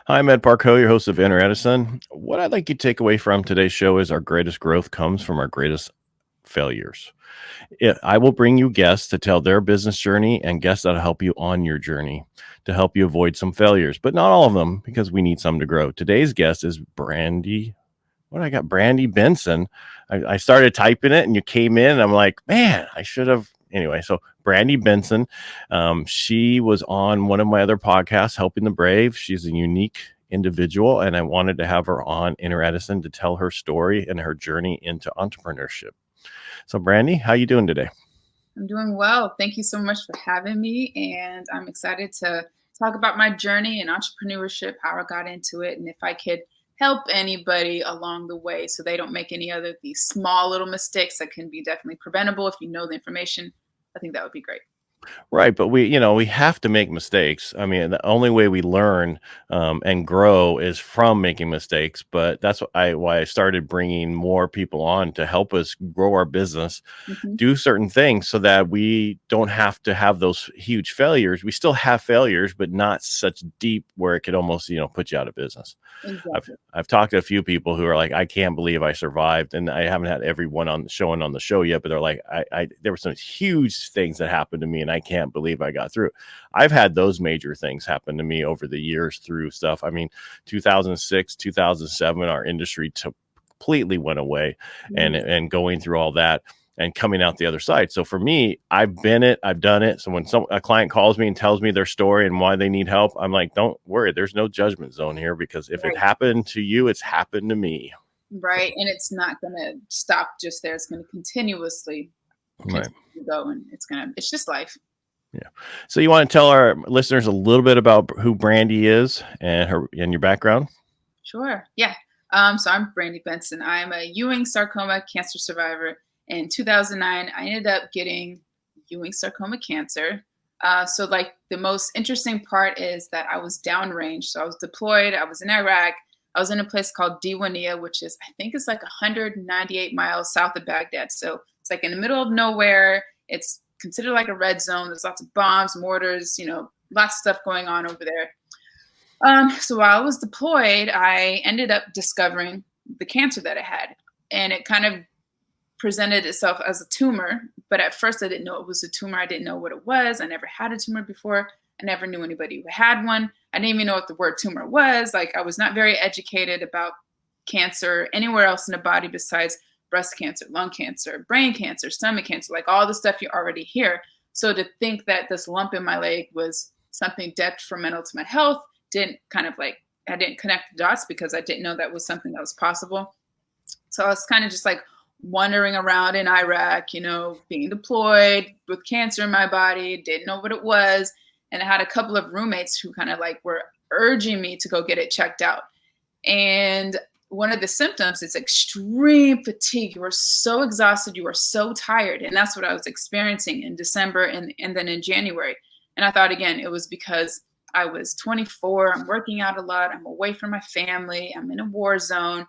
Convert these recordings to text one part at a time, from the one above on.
Hi, I'm Ed Parcaut, your host of Inner Edison. What I'd like you to take away from today's show is our greatest growth comes from our greatest failures. I will bring you guests to tell their business journey and guests that'll help you on your journey to help you avoid some failures, but not all of them because we need some to grow. Today's guest is Brandi. What I got? Brandi Benson. I started typing it and you came in and I'm like, man, I should have. Anyway, so Brandi Benson, she was on one of my other podcasts, Helping the Brave. She's a unique individual, and I wanted to have her on Inner Edison to tell her story and her journey into entrepreneurship. So, Brandi, how you doing today? I'm doing well. Thank you so much for having me. And I'm excited to talk about my journey in entrepreneurship, how I got into it, and if I could help anybody along the way so they don't make any other of these small little mistakes that can be definitely preventable if you know the information. I think that would be great. Right, but we have to make mistakes. I mean, the only way we learn and grow is from making mistakes. But that's why I started bringing more people on to help us grow our business, Hmm. do certain things so that we don't have to have those huge failures. We still have failures, but not such deep where it could almost put you out of business. I've Exactly. I've talked to a few people who are like, I can't believe I survived, and I haven't had everyone on the show yet, but they're like, I there were some huge things that happened to me, and I can't believe I got through. I've had those major things happen to me over the years through stuff. I mean, 2006, 2007, our industry completely went away, and Mhm. and going through all that and coming out the other side. So for me, I've done it. So when a client calls me and tells me their story and why they need help, I'm like, don't worry, there's no judgment zone here, because if it Right. happened to you, it's happened to me. So, Right. And it's not going to stop just there. It's going to continuously right. continue to go. And it's just life. Yeah. So you want to tell our listeners a little bit about who Brandi is and your background? Sure. Yeah. So I'm Brandi Benson. I'm a Ewing sarcoma cancer survivor. In 2009, I ended up getting Ewing sarcoma cancer. So, like, the most interesting part is that I was downrange. So I was deployed. I was in Iraq. I was in a place called Diwania, which is, I think, it's like 198 miles south of Baghdad. So it's like in the middle of nowhere. It's considered like a red zone. There's lots of bombs, mortars, lots of stuff going on over there. So while I was deployed, I ended up discovering the cancer that I had, and it kind of presented itself as a tumor. But at first, I didn't know it was a tumor. I didn't know what it was. I never had a tumor before. I never knew anybody who had one. I didn't even know what the word tumor was. Like, I was not very educated about cancer anywhere else in the body besides breast cancer, lung cancer, brain cancer, stomach cancer, like all the stuff you already hear. So to think that this lump in my leg was something detrimental to my health didn't kind of like, I didn't connect the dots because I didn't know that was something that was possible. So I was kind of just like wandering around in Iraq, being deployed with cancer in my body, didn't know what it was. And I had a couple of roommates who kind of like were urging me to go get it checked out. And one of the symptoms is extreme fatigue. You are so exhausted, you are so tired. And that's what I was experiencing in December and then in January. And I thought, again, it was because I was 24, I'm working out a lot, I'm away from my family, I'm in a war zone.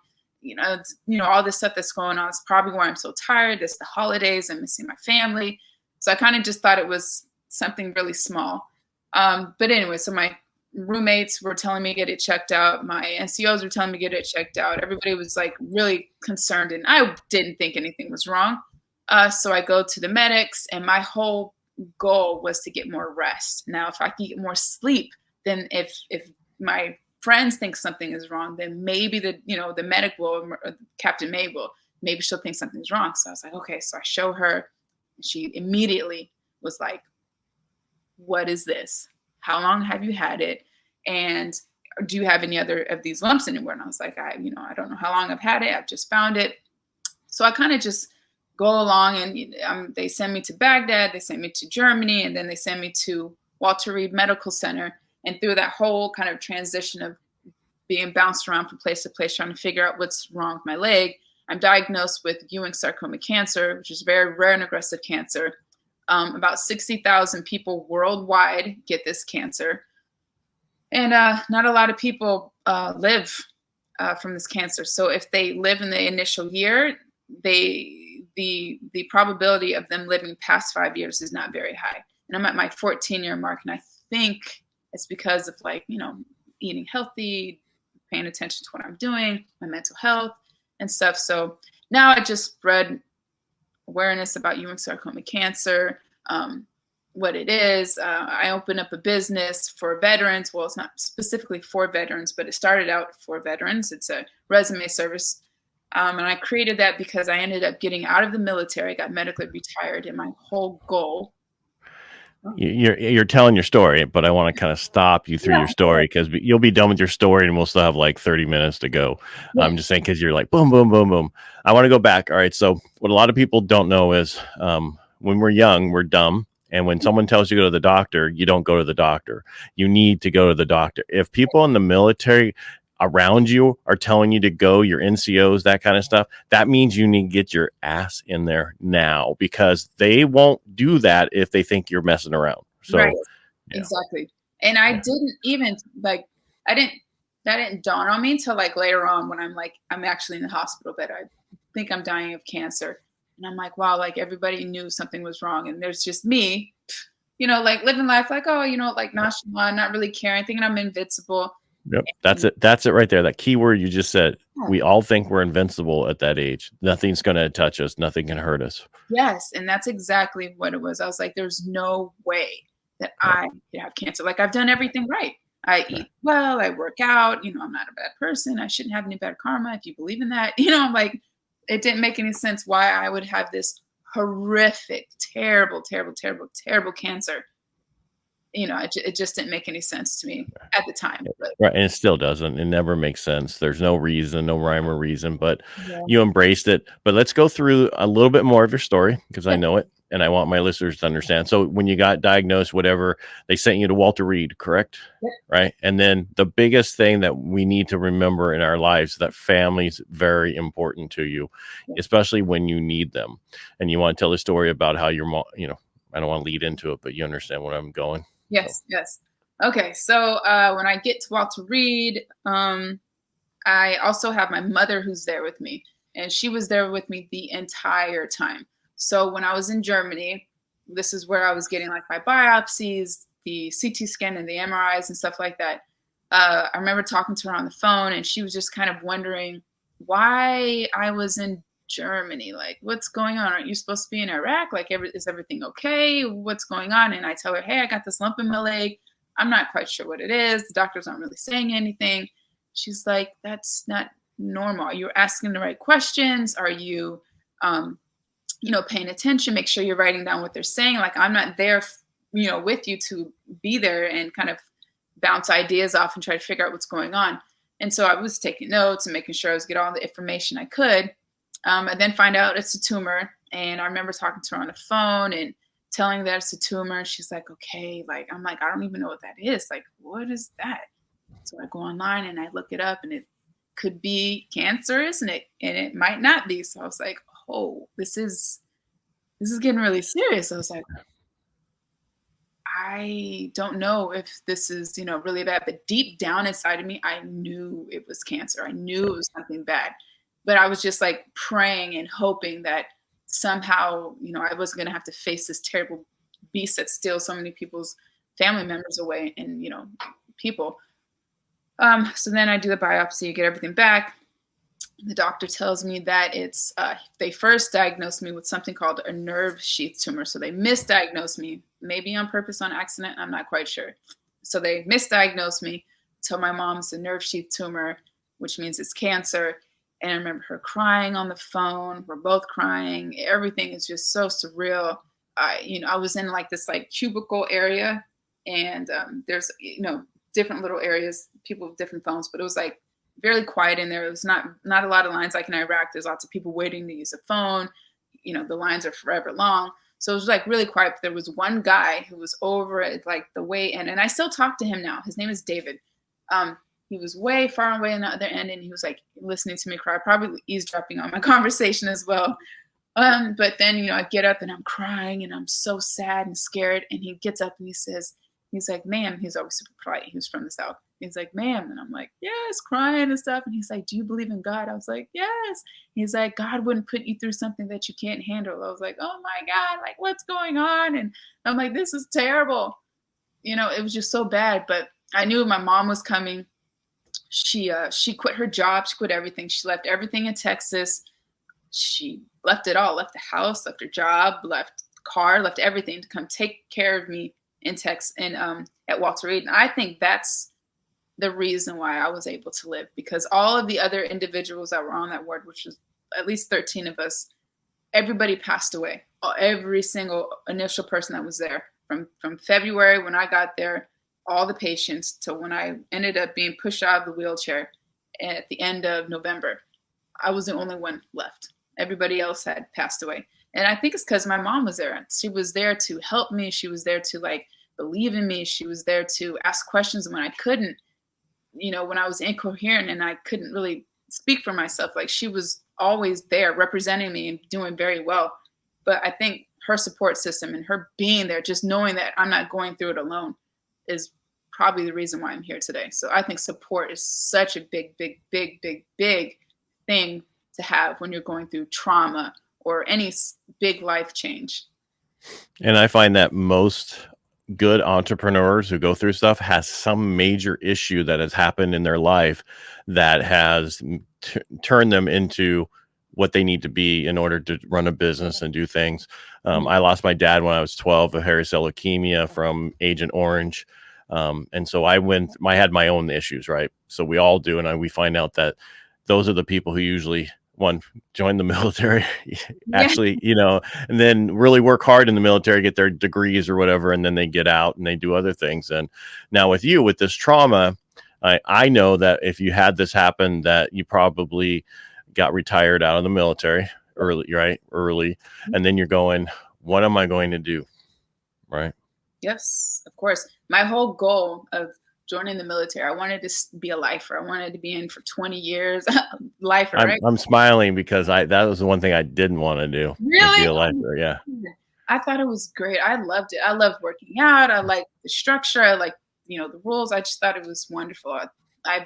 All this stuff that's going on is probably why I'm so tired. It's the holidays, I'm missing my family. So I kind of just thought it was something really small. But anyway, so my roommates were telling me to get it checked out. My NCOs were telling me to get it checked out. Everybody was like really concerned, and I didn't think anything was wrong. So I go to the medics, and my whole goal was to get more rest. Now, if I can get more sleep, then if my friends think something is wrong, then maybe the medic will, or Captain May will, maybe she'll think something's wrong. So I was like, okay. So I show her, and she immediately was like, "What is this? How long have you had it? And do you have any other of these lumps anywhere?" And I was like, I don't know how long I've had it. I've just found it. So I kind of just go along, and they send me to Baghdad, they send me to Germany, and then they send me to Walter Reed Medical Center. And through that whole kind of transition of being bounced around from place to place, trying to figure out what's wrong with my leg, I'm diagnosed with Ewing sarcoma cancer, which is very rare and aggressive cancer. About 60,000 people worldwide get this cancer. And not a lot of people live from this cancer. So if they live in the initial year, the probability of them living past 5 years is not very high. And I'm at my 14-year mark, and I think it's because of eating healthy, paying attention to what I'm doing, my mental health and stuff. So now I just spread awareness about Ewing sarcoma cancer, what it is. I opened up a business for veterans. Well, it's not specifically for veterans, but it started out for veterans. It's a resume service. And I created that because I ended up getting out of the military. I got medically retired, and my whole goal. You're telling your story, but I want to kind of stop you through your story because you'll be done with your story and we'll still have like 30 minutes to go. Yeah. I'm just saying because you're like boom, boom, boom, boom. I want to go back. All right. So what a lot of people don't know is when we're young, we're dumb. And when someone tells you to go to the doctor, you don't go to the doctor. You need to go to the doctor. If people in the military around you are telling you to go, your NCOs, that kind of stuff, that means you need to get your ass in there now because they won't do that if they think you're messing around. So right. Yeah. Exactly. And I didn't even that didn't dawn on me until like later on when I'm actually in the hospital bed. I think I'm dying of cancer. And I'm like, wow, like everybody knew something was wrong. And there's just me, like living life like, oh, like nonchalant, not really caring, thinking I'm invincible. Yep. That's it right there. That key word you just said. We all think we're invincible at that age. Nothing's going to touch us. Nothing can hurt us. Yes. And that's exactly what it was. I was like, there's no way that I could have cancer. Like I've done everything right. I eat well, I work out, I'm not a bad person. I shouldn't have any bad karma if you believe in that. I'm like, it didn't make any sense why I would have this horrific, terrible, terrible, terrible, terrible cancer. It just didn't make any sense to me at the time. But. Right. And it still doesn't. It never makes sense. There's no reason, no rhyme or reason, but you embraced it. But let's go through a little bit more of your story because I know it and I want my listeners to understand. So when you got diagnosed, whatever, they sent you to Walter Reed, correct? Yep. Right. And then the biggest thing that we need to remember in our lives, that family's very important to you, especially when you need them. And you want to tell the story about how your mom, I don't want to lead into it, but you understand where I'm going. Yes. Yes. Okay. So when I get to Walter Reed, I also have my mother who's there with me, and she was there with me the entire time. So when I was in Germany, this is where I was getting like my biopsies, the CT scan and the MRIs and stuff like that. I remember talking to her on the phone, and she was just kind of wondering why I was in Germany. Like, what's going on? Aren't you supposed to be in Iraq? Like, is everything okay? What's going on? And I tell her, hey, I got this lump in my leg. I'm not quite sure what it is. The doctors aren't really saying anything. She's like, that's not normal. You're asking the right questions. Are you, paying attention? Make sure you're writing down what they're saying. Like, I'm not there, with you to be there and kind of bounce ideas off and try to figure out what's going on. And so I was taking notes and making sure I was getting all the information I could. And then find out it's a tumor. And I remember talking to her on the phone and telling her that it's a tumor. And she's like, okay. Like, I'm like, I don't even know what that is. Like, what is that? So I go online and I look it up, and it could be cancer, isn't it? And it might not be. So I was like, oh, this is getting really serious. I was like, I don't know if this is, really bad, but deep down inside of me, I knew it was cancer. I knew it was something bad, but I was just like praying and hoping that somehow, I wasn't going to have to face this terrible beast that steals so many people's family members away and, people. So then I do the biopsy, get everything back. The doctor tells me that it's, they first diagnosed me with something called a nerve sheath tumor. So they misdiagnosed me, maybe on purpose, on accident. I'm not quite sure. So they misdiagnosed me, told my mom's a nerve sheath tumor, which means it's cancer. And I remember her crying on the phone. We're both crying. Everything is just so surreal. I was in like this like cubicle area, and there's, different little areas, people with different phones, but it was like very quiet in there. It was not a lot of lines like in Iraq. There's lots of people waiting to use a phone. The lines are forever long. So it was like really quiet. But there was one guy who was over at like the way end, and I still talk to him now. His name is David. He was way far away on the other end, and he was like listening to me cry, probably eavesdropping on my conversation as well. But then, I get up and I'm crying and I'm so sad and scared. And he gets up and he's like, ma'am, he's always super polite. He was from the South. He's like, ma'am. And I'm like, yes, crying and stuff. And he's like, do you believe in God? I was like, yes. He's like, God wouldn't put you through something that you can't handle. I was like, oh my God, like what's going on? And I'm like, this is terrible. It was just so bad. But I knew my mom was coming. She quit her job. She quit everything. She left everything in Texas. She left it all, left the house, left her job, left the car, left everything to come take care of me in Texas and at Walter Reed. And I think that's the reason why I was able to live, because all of the other individuals that were on that ward, which was at least 13 of us, everybody passed away. Every single initial person that was there from February when I got there, all the patients, to when I ended up being pushed out of the wheelchair at the end of November. I was the only one left. Everybody else had passed away. And I think it's because my mom was there. She was there to help me. She was there to like believe in me. She was there to ask questions when I couldn't, when I was incoherent and I couldn't really speak for myself. Like, she was always there representing me and doing very well. But I think her support system and her being there, just knowing that I'm not going through it alone, is probably the reason why I'm here today. So I think support is such a big, big, big, big, big thing to have when you're going through trauma or any big life change. And I find that most good entrepreneurs who go through stuff has some major issue that has happened in their life that has turned them into what they need to be in order to run a business and do things. I lost my dad when I was 12 of hairy cell leukemia from Agent Orange. And so I had my own issues, right? So we all do. And we find out that those are the people who usually join the military, actually, and then really work hard in the military, get their degrees or whatever. And then they get out and they do other things. And now with you, with this trauma, I know that if you had this happen, that you probably got retired out of the military early, right? Early. And then you're going, what am I going to do? Right. Yes, of course. My whole goal of joining the military, I wanted to be a lifer. I wanted to be in for 20 years. Lifer, right? I'm smiling because that was the one thing I didn't want to do. Really? Be a lifer, yeah. I thought it was great. I loved it. I loved working out. I liked the structure. I liked, the rules. I just thought it was wonderful. I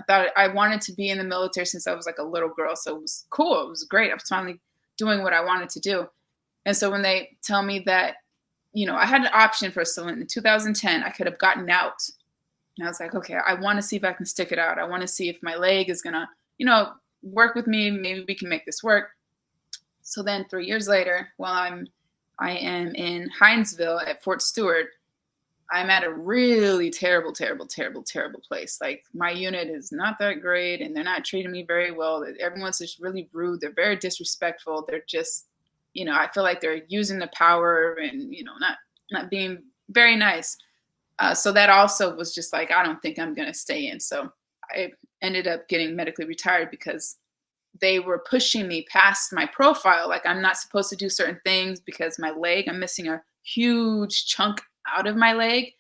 thought I wanted to be in the military since I was like a little girl. So it was cool. It was great. I was finally doing what I wanted to do. And so when they tell me that, I had an option for in 2010, I could have gotten out. And I was like, okay, I want to see if I can stick it out. I want to see if my leg is going to, work with me. Maybe we can make this work. So then 3 years later, while I am in Hinesville at Fort Stewart, I'm at a really terrible, terrible, terrible, terrible place. Like, my unit is not that great and they're not treating me very well. Everyone's just really rude. They're very disrespectful. They're just, I feel like they're using the power and, not being very nice. So that also was just like, I don't think I'm going to stay in. So I ended up getting medically retired because they were pushing me past my profile. Like, I'm not supposed to do certain things because my leg, I'm missing a huge chunk out of my leg.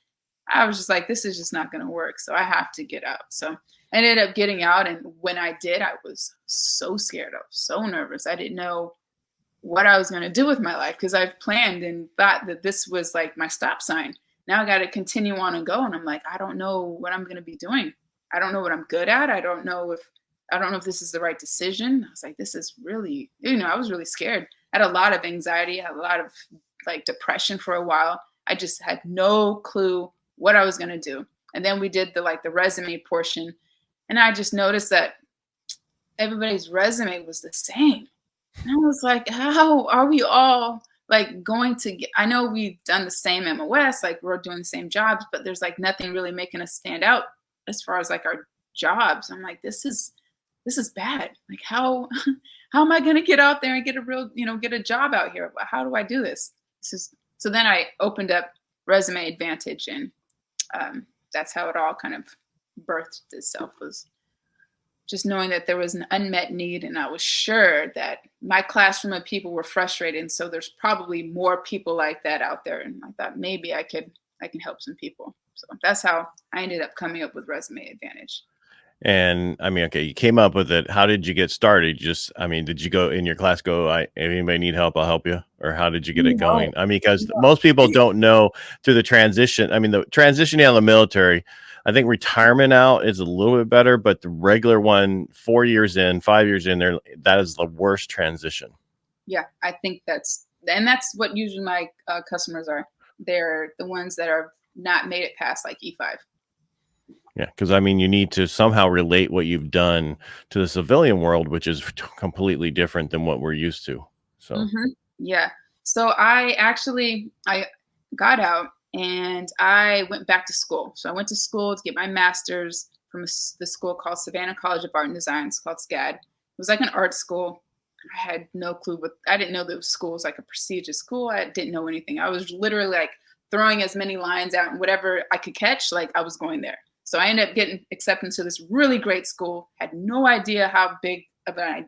I was just like, this is just not going to work. So I have to get out. So I ended up getting out. And when I did, I was so scared. I was so nervous. I didn't know what I was going to do with my life because I've planned and thought that this was like my stop sign. Now I got to continue on and go. And I'm like, I don't know what I'm going to be doing. I don't know what I'm good at. I don't know if this is the right decision. I was like, this is really, I was really scared. I had a lot of anxiety. I had a lot of like depression for a while. I just had no clue what I was going to do. And then we did the resume portion. And I just noticed that everybody's resume was the same. And I was like, how are we all like going to get, I know we've done the same MOS, like we're doing the same jobs, but there's like nothing really making us stand out as far as like our jobs. I'm like, this is bad. Like, how am I going to get out there and get a real, get a job out here? How do I do this? So then I opened up Resume Advantage, and that's how it all kind of birthed itself, was just knowing that there was an unmet need. And I was sure that my classroom of people were frustrated. And so there's probably more people like that out there. And I thought maybe I can help some people. So that's how I ended up coming up with Resume Advantage. And I mean, okay, you came up with it. How did you get started? Did you go in your class, if anybody need help, I'll help you? Or how did you get it going? I mean, because most people don't know through the transition. I mean, the transition out of the military, I think retirement out is a little bit better, but the regular one, 4 years in, 5 years in there, that is the worst transition. Yeah, I think that's what usually my customers are. They're the ones that are not made it past like E5. Yeah, because I mean, you need to somehow relate what you've done to the civilian world, which is completely different than what we're used to. So, Yeah. So I got out and I went back to school. So I went to school to get my master's from the school called Savannah College of Art and Design. It's called SCAD. It was like an art school. I had no clue I didn't know the school was like a prestigious school. I didn't know anything. I was literally like throwing as many lines out and whatever I could catch, like I was going there. So I ended up getting accepted to this really great school. Had no idea how big of a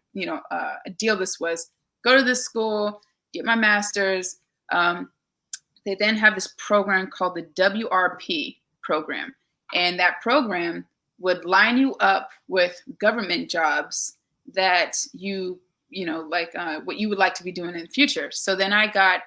deal this was. Go to this school, get my master's. They then have this program called the WRP program. And that program would line you up with government jobs that what you would like to be doing in the future. So then I got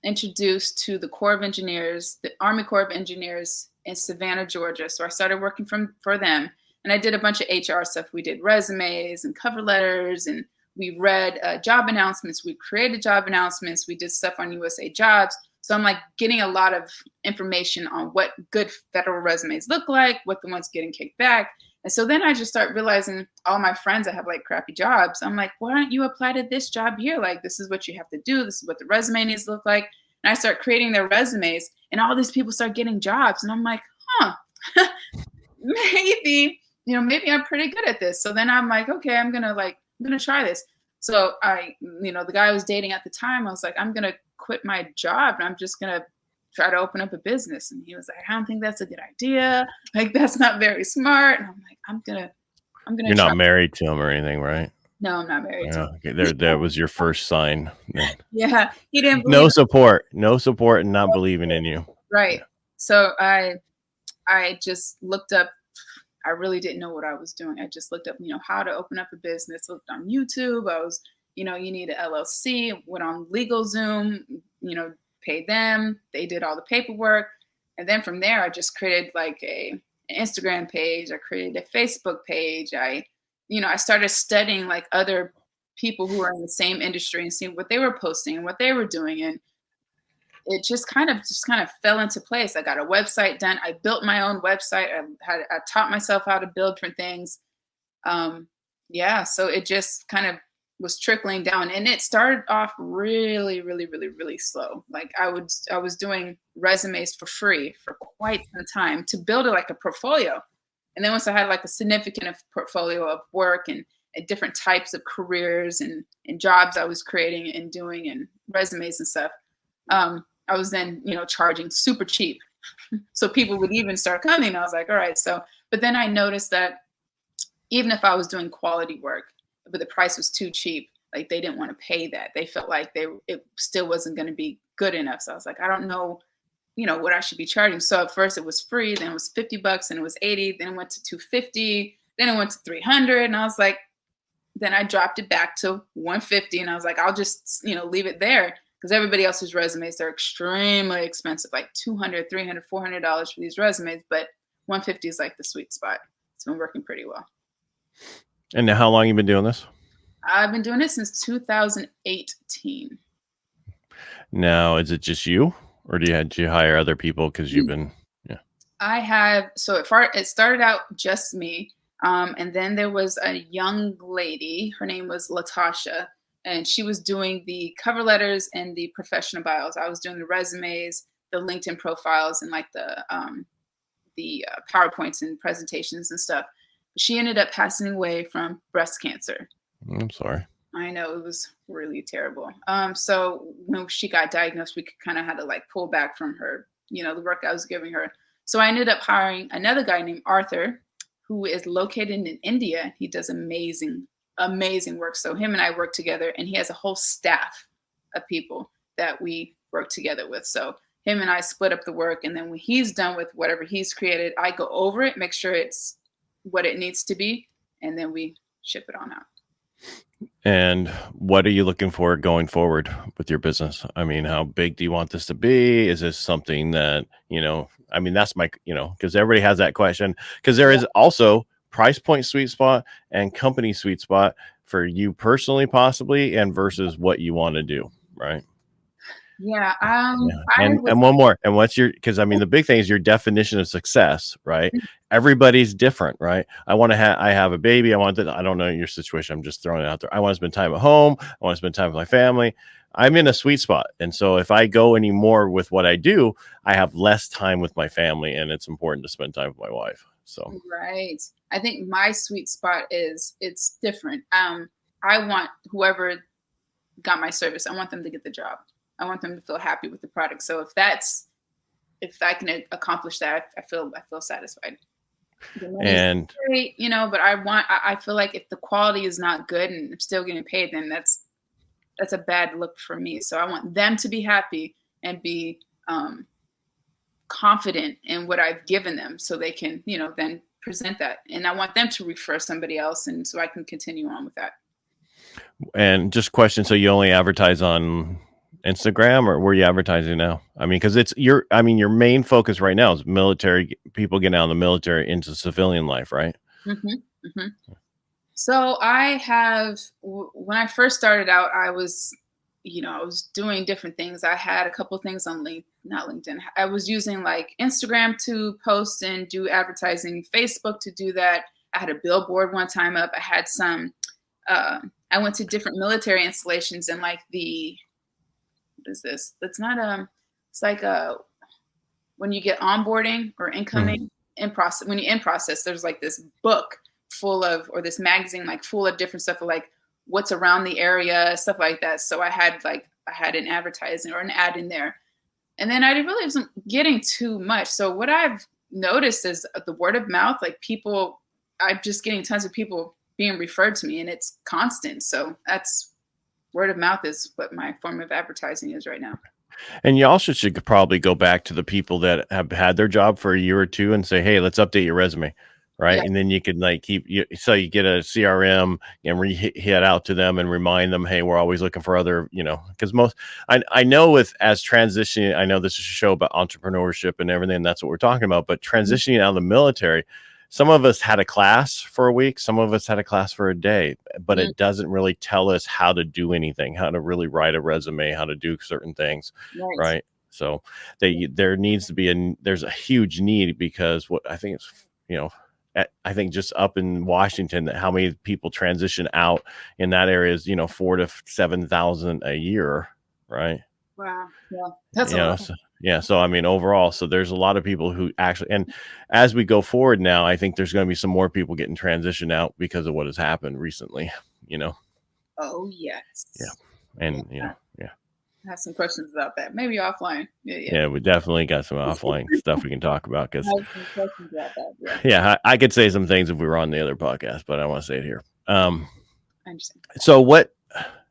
introduced to the Corps of Engineers, the Army Corps of Engineers in Savannah, Georgia. So I started working for them. And I did a bunch of HR stuff. We did resumes and cover letters, and we read job announcements. We created job announcements. We did stuff on USA Jobs. So I'm like getting a lot of information on what good federal resumes look like, what the ones getting kicked back. And so then I just start realizing all my friends that have like crappy jobs. I'm like, why don't you apply to this job here? Like, this is what you have to do. This is what the resume needs to look like. And I start creating their resumes, and all these people start getting jobs. And I'm like, maybe I'm pretty good at this. So then I'm like, okay, I'm going to try this. So the guy I was dating at the time, I was like, I'm going to quit my job and I'm just going to try to open up a business. And he was like, I don't think that's a good idea. Like, that's not very smart. And I'm like, I'm going to. You're not married to him or anything, right? No, I'm not married to him. Okay. That was your first sign. Yeah. He didn't No support and not believing in you. Right. So I just looked up. I really didn't know what I was doing. I just looked up, how to open up a business, looked on YouTube. I was, you need an LLC, went on LegalZoom, paid them. They did all the paperwork. And then from there, I just created like an Instagram page. I created a Facebook page. I started studying like other people who are in the same industry and seeing what they were posting and what they were doing. And it just kind of fell into place. I got a website done. I built my own website. I taught myself how to build different things. So it just kind of was trickling down, and it started off really, really, really, really slow. Like I was doing resumes for free for quite some time to build it like a portfolio. And then once I had like a significant portfolio of work and different types of careers and jobs I was creating and doing and resumes and stuff, I was then, charging super cheap. So people would even start coming. I was like, all right. So, but then I noticed that even if I was doing quality work, but the price was too cheap, like they didn't want to pay that. They felt like it still wasn't going to be good enough. So I was like, I don't know, what I should be charging. So at first it was free, then it was $50, and it was $80, then it went to $250, then it went to $300. And I was like, then I dropped it back to $150, and I was like, I'll just, leave it there. Because everybody else's resumes, they're extremely expensive, like $200, $300, $400 for these resumes. But $150 is like the sweet spot. It's been working pretty well. And now, how long have you been doing this? I've been doing it since 2018. Now, is it just you, or did you hire other people? Because you've been, I have. So it started out just me. And then there was a young lady. Her name was Latasha. And she was doing the cover letters and the professional bios. I was doing the resumes, the LinkedIn profiles, and like the PowerPoints and presentations and stuff. She ended up passing away from breast cancer. I'm sorry. I know, it was really terrible. So when she got diagnosed, we kind of had to like pull back from her, the work I was giving her. So I ended up hiring another guy named Arthur, who is located in India. He does amazing work. So him and I work together, and he has a whole staff of people that we work together with. So him and I split up the work, and then when he's done with whatever he's created, I go over it, make sure it's what it needs to be, and then we ship it on out. And what are you looking for going forward with your business? I mean, how big do you want this to be? Is this something that, that's my, because everybody has that question, because there is also price point sweet spot and company sweet spot for you personally, possibly, and versus what you want to do, right? Yeah. Yeah. I And would. one more. And what's your, because I mean, the big thing is your definition of success, right? Everybody's different, right? I have a baby. I don't know your situation. I'm just throwing it out there. I want to spend time at home. I want to spend time with my family. I'm in a sweet spot. And so if I go any more with what I do, I have less time with my family, and it's important to spend time with my wife. So, Right. I think my sweet spot is it's different. I want whoever got my service, I want them to get the job. I want them to feel happy with the product. So if I can accomplish that, I feel satisfied. The money's and great, but I feel like if the quality is not good and I'm still getting paid, then that's a bad look for me. So I want them to be happy and be confident in what I've given them, so they can, then present that. And I want them to refer somebody else, and so I can continue on with that. And just question, so you only advertise on Instagram, or where you advertising now? I mean, because your main focus right now is military, people getting out of the military into civilian life, right? Mm-hmm, mm-hmm. So when I first started out, I was doing different things. I had a couple things on not LinkedIn. I was using like Instagram to post and do advertising, Facebook to do that. I had a billboard one time up. I had some, I went to different military installations, and like what is this? That's not it's like when you get onboarding or incoming in process, when you're in process, there's like this book or this magazine like full of different stuff, like what's around the area, stuff like that. So I had an advertising or an ad in there, and then I really wasn't getting too much. So what I've noticed is the word of mouth, like I'm just getting tons of people being referred to me, and it's constant. So that's word of mouth is what my form of advertising is right now. And you also should probably go back to the people that have had their job for a year or two and say, hey, let's update your resume. Right. Yeah. And then you can so you get a CRM and hit out to them and remind them, hey, we're always looking for other, because I know as transitioning, I know this is a show about entrepreneurship and everything, and that's what we're talking about, but transitioning out of the military, some of us had a class for a week, some of us had a class for a day, but it doesn't really tell us how to do anything, how to really write a resume, how to do certain things. Right. So there needs to be there's a huge need, because what I think it's, I think just up in Washington, that how many people transition out in that area is, 4,000 to 7,000 a year. Right. Wow. Yeah. That's a lot. So, yeah. So, I mean, overall, so there's a lot of people who actually, and as we go forward now, I think there's going to be some more people getting transitioned out because of what has happened recently, Oh, yes. Yeah. And, I have some questions about that. Maybe offline. Yeah, we definitely got some offline stuff we can talk about, because, I have some questions about that. I could say some things if we were on the other podcast, but I don't want to say it here. I understand.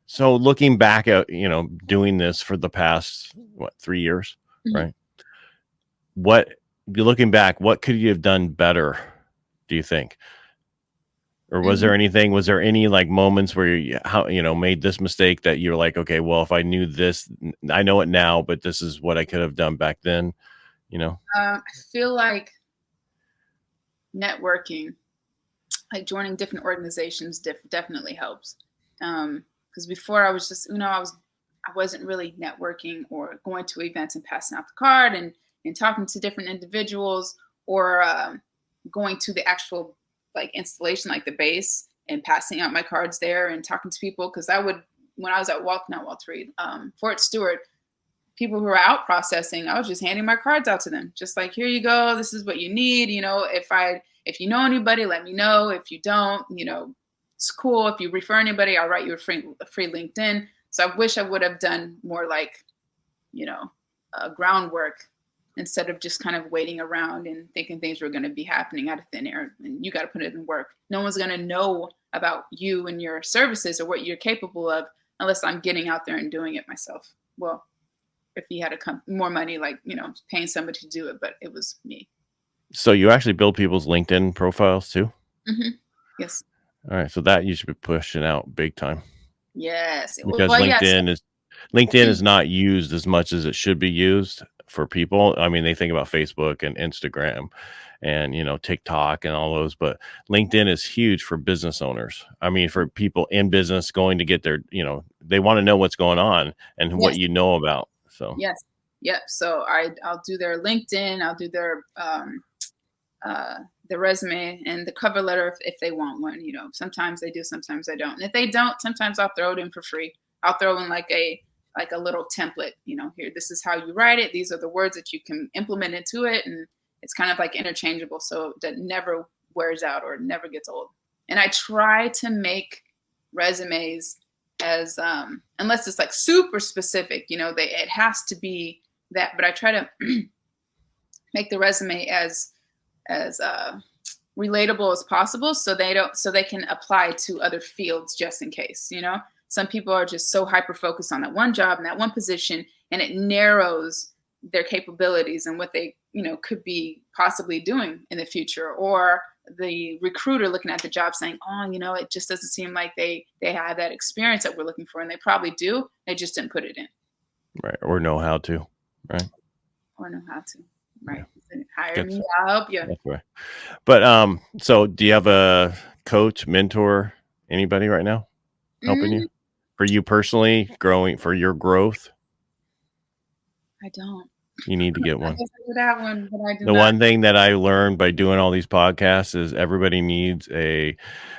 So looking back at, doing this for the past, 3 years, right? Looking back, what could you have done better, do you think? Or was there any like moments where you made this mistake that you're like, okay, well, if I knew this, I know it now, but this is what I could have done back then, I feel like networking, like joining different organizations definitely helps. Because before I was just, I wasn't really networking or going to events and passing out the card and talking to different individuals, or going to the actual like installation, like the base, and passing out my cards there and talking to people. Because when I was at Fort Stewart, people who were out processing, I was just handing my cards out to them, just like, here you go, this is what you need. If you know anybody, let me know. If you don't, it's cool. If you refer anybody, I'll write you a free LinkedIn. So I wish I would have done more like, groundwork, instead of just kind of waiting around and thinking things were going to be happening out of thin air, and you got to put it in work. No one's going to know about you and your services or what you're capable of unless I'm getting out there and doing it myself. Well, if you had more money, like, paying somebody to do it, but it was me. So you actually build people's LinkedIn profiles too? Mm-hmm. Yes. All right. So that you should be pushing out big time. Yes. Because LinkedIn is not used as much as it should be used for people. I mean, they think about Facebook and Instagram and, TikTok and all those, but LinkedIn is huge for business owners. I mean, for people in business going to get their, they want to know what's going on and what you know about. So yes. Yep. So I'll do their LinkedIn, I'll do their the resume and the cover letter if they want one. Sometimes they do, sometimes I don't. And if they don't, sometimes I'll throw it in for free. I'll throw in like a little template, here, this is how you write it. These are the words that you can implement into it. And it's kind of like interchangeable, so that never wears out or never gets old. And I try to make resumes as, unless it's like super specific, it has to be that, but I try to make the resume as relatable as possible, so they can apply to other fields just in case. Some people are just so hyper focused on that one job and that one position, and it narrows their capabilities and what they could be possibly doing in the future. Or the recruiter looking at the job saying, oh, it just doesn't seem like they have that experience that we're looking for, and they probably do, they just didn't put it in. Right. Or know how to. Right. Right. Yeah. Hire me, I'll help you. That's right. But so do you have a coach, mentor, anybody right now helping you for you personally growing, for your growth? I don't. You need to get one. I guess I would have one, but I do The not. one thing that I learned by doing all these podcasts is everybody needs you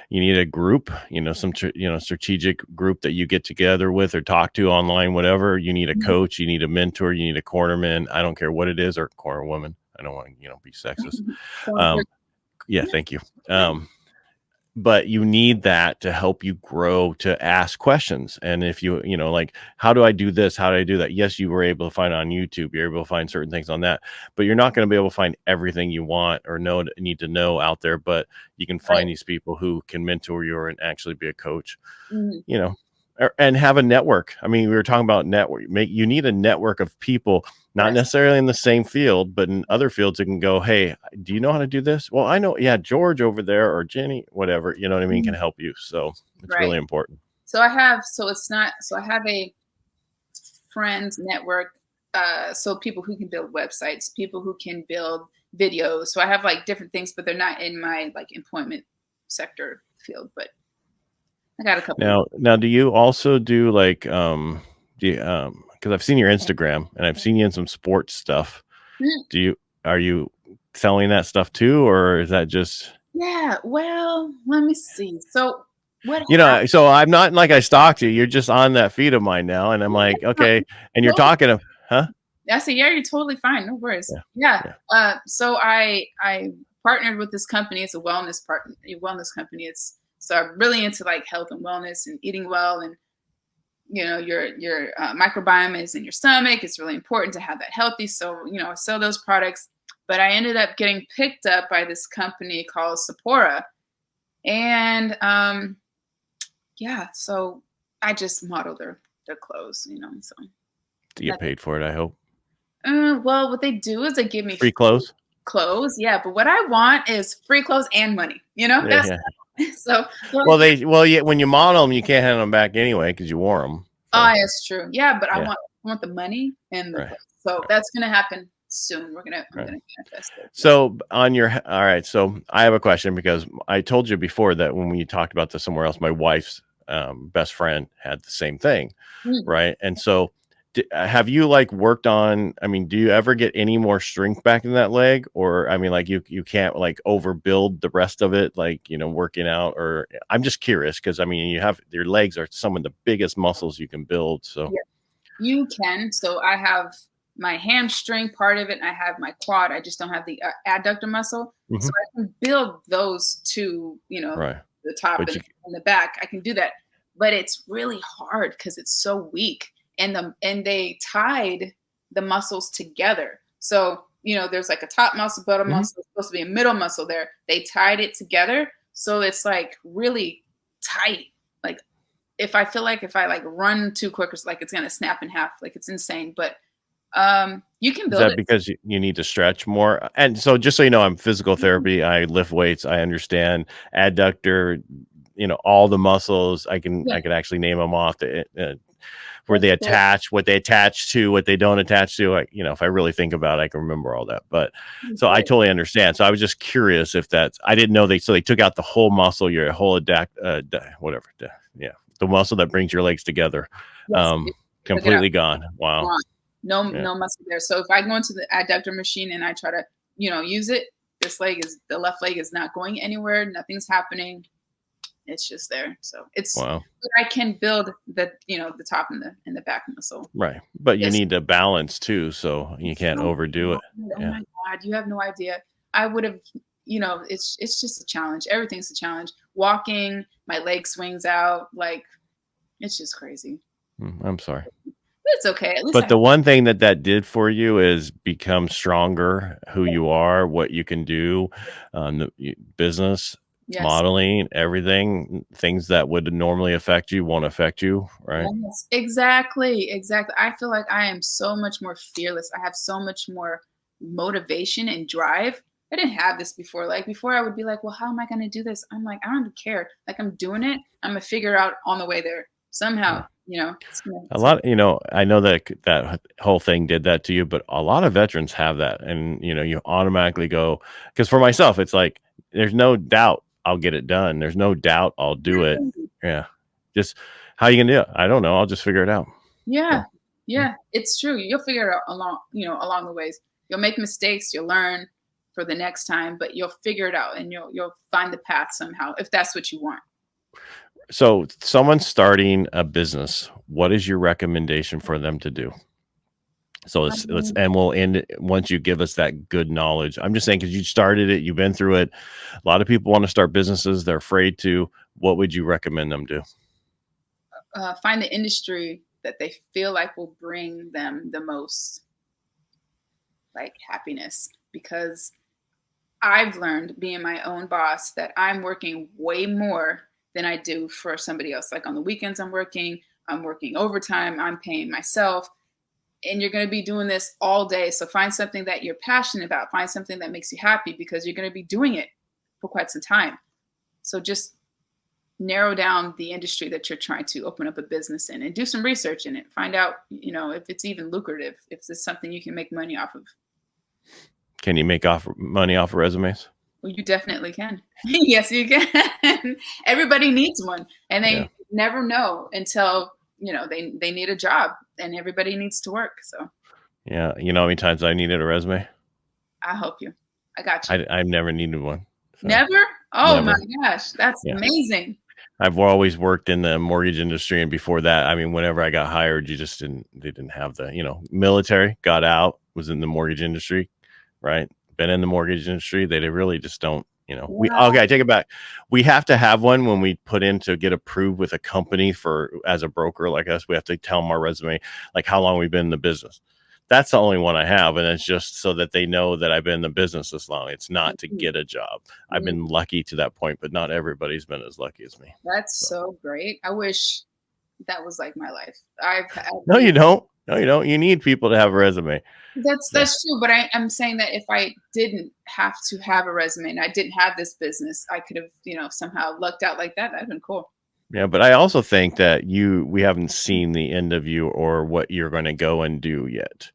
need a group, some strategic group that you get together with or talk to online, whatever. You need a coach, you need a mentor, you need a cornerman. I don't care what it is, or corner woman. I don't want to, be sexist. Yeah, thank you. But you need that to help you grow, to ask questions. And if you, like, how do I do this? How do I do that? Yes, you were able to find it on YouTube. You're able to find certain things on that, but you're not going to be able to find everything you want or need to know out there. But you can find these people who can mentor you and actually be a coach, and have a network. I mean, we were talking about network. You need a network of people, not necessarily in the same field, but in other fields that can go, hey, do you know how to do this? Well, I know, George over there, or Jenny, whatever, you know what I mean, can help you. So it's really important. So I have a friends network. So people who can build websites, people who can build videos. So I have like different things, but they're not in my like employment sector field, but I got a couple. Now, do you also do like, because I've seen your Instagram and I've seen you in some sports stuff. Are you selling that stuff too, or is that just? Yeah. Well, let me see. So what? So I'm not like I stalked you. You're just on that feed of mine now, and I'm like, okay, and you're talking of, huh? I said, yeah, you're totally fine. No worries. Yeah. So I partnered with this company. It's a wellness company. So I'm really into like health and wellness and eating well, and your microbiome is in your stomach. It's really important to have that healthy. So I sell those products, but I ended up getting picked up by this company called Sephora, and so I just model their clothes, So to get paid for it, I hope. Well, what they do is they give me free clothes. Yeah, but what I want is free clothes and money. So when you model them, you can't hand them back anyway because you wore them. So. Oh, that's true. Yeah, but I want the money and the so that's gonna happen soon. I'm gonna manifest it. So all right. So I have a question, because I told you before that when we talked about this somewhere else, my wife's best friend had the same thing, right? And so. Have you like worked on, do you ever get any more strength back in that leg? Or, like you can't like overbuild the rest of it, like, working out, or I'm just curious. Cause your legs are some of the biggest muscles you can build. So you can. So I have my hamstring part of it, and I have my quad. I just don't have the adductor muscle. So I can build those two, the top and the back. I can do that, but it's really hard because it's so weak. And they tied the muscles together. So, there's like a top muscle, bottom muscle, supposed to be a middle muscle there. They tied it together. So it's like really tight. Like if I run too quick, it's like it's going to snap in half. Like it's insane. But you can build it. Is that because you need to stretch more? And so just so you know, I'm physical therapy. I lift weights. I understand adductor, all the muscles. I can actually name them off. Where they attach, what they attach to, what they don't attach to. If I really think about it, I can remember all that. But so I totally understand. So I was just curious if I didn't know they took out the whole muscle, your whole the muscle that brings your legs together, completely gone. Wow. Yeah. no muscle there. So if I go into the adductor machine and I try to, use it, the left leg is not going anywhere. Nothing's happening. It's just there. So Wow. but I can build the top and the back muscle. Right. But you Yes. need to balance too, so you can't So overdo it. hard. Oh Yeah. my God, you have no idea. I would have, it's just a challenge. Everything's a challenge. Walking, my leg swings out, like it's just crazy. I'm sorry. But it's okay. At least But the one thing that did for you is become stronger, who you are, what you can do, business, yes. modeling, everything, things that would normally affect you won't affect you, right? Yes, exactly, exactly. I feel like I am so much more fearless. I have so much more motivation and drive. I didn't have this before. Like before, I would be like, "Well, how am I going to do this?" I'm like, "I don't care. Like I'm doing it. I'm gonna figure it out on the way there somehow." A lot, I know that whole thing did that to you, but a lot of veterans have that, and you automatically go. Because for myself, it's like there's no doubt I'll get it done. There's no doubt I'll do it. Yeah, just how you gonna do it? I don't know. I'll just figure it out. Yeah, So, yeah, it's true. You'll figure it out along the ways. You'll make mistakes. You'll learn for the next time, but you'll figure it out, and you'll find the path somehow if that's what you want. so someone starting a business, what is your recommendation for them to do? So let's and we'll end it once you give us that good knowledge. I'm just saying because you started it, you've been through it. A lot of people want to start businesses; they're afraid to. What would you recommend them do? Find the industry that they feel like will bring them the most like happiness, because I've learned being my own boss that I'm working way more than I do for somebody else. Like on the weekends I'm working overtime, I'm paying myself, and you're going to be doing this all day. So find something that you're passionate about, find something that makes you happy, because you're going to be doing it for quite some time. So just narrow down the industry that you're trying to open up a business in and do some research in it. Find out, if it's even lucrative, if it's something you can make money off of. Can you make money off of resumes? Well, you definitely can. Yes, you can. Everybody needs one, and they never know until they need a job, and everybody needs to work. So Yeah, you know how many times I needed a resume? I'll help you. I got you. I've never needed one. So, Never? Oh never. my gosh, that's amazing. I've always worked in the mortgage industry, and before that, I mean, whenever I got hired, they didn't have the military. Got out, was in the mortgage industry, right? Been in the mortgage industry. They really just don't. Wow. I take it back. We have to have one when we put in to get approved with a company as a broker like us. We have to tell them our resume, like how long we've been in the business. That's the only one I have, and it's just so that they know that I've been in the business this long. It's not to get a job. I've been lucky to that point, but not everybody's been as lucky as me. That's so great. I wish that was like my life. No, you don't. No, you don't. You need people to have a resume. That's true, but I'm saying that if I didn't have to have a resume and I didn't have this business, I could have, somehow lucked out like that. That'd been cool. Yeah, but I also think that we haven't seen the end of you or what you're going to go and do yet.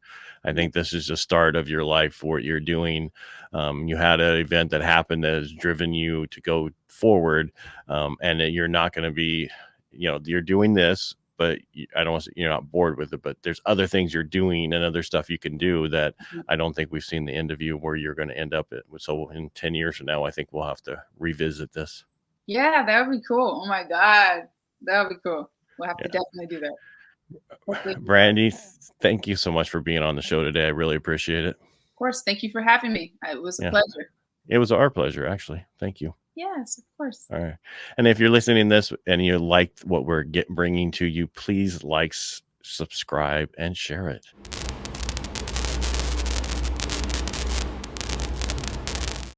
I think this is the start of your life, what you're doing. You had an event that happened that has driven you to go forward, and that you're not going to be, you're doing this, but I don't want to say you're not bored with it, but there's other things you're doing and other stuff you can do that I don't think we've seen the end of you where you're going to end up at. So in 10 years from now, I think we'll have to revisit this. Yeah, that would be cool. Oh my God. That would be cool. We'll have to definitely do that. Brandi, thank you so much for being on the show today. I really appreciate it. Of course. Thank you for having me. It was a pleasure. It was our pleasure, actually. Thank you. Yes, of course. All right. And if you're listening to this and you liked what we're bringing to you, please like, subscribe, and share it.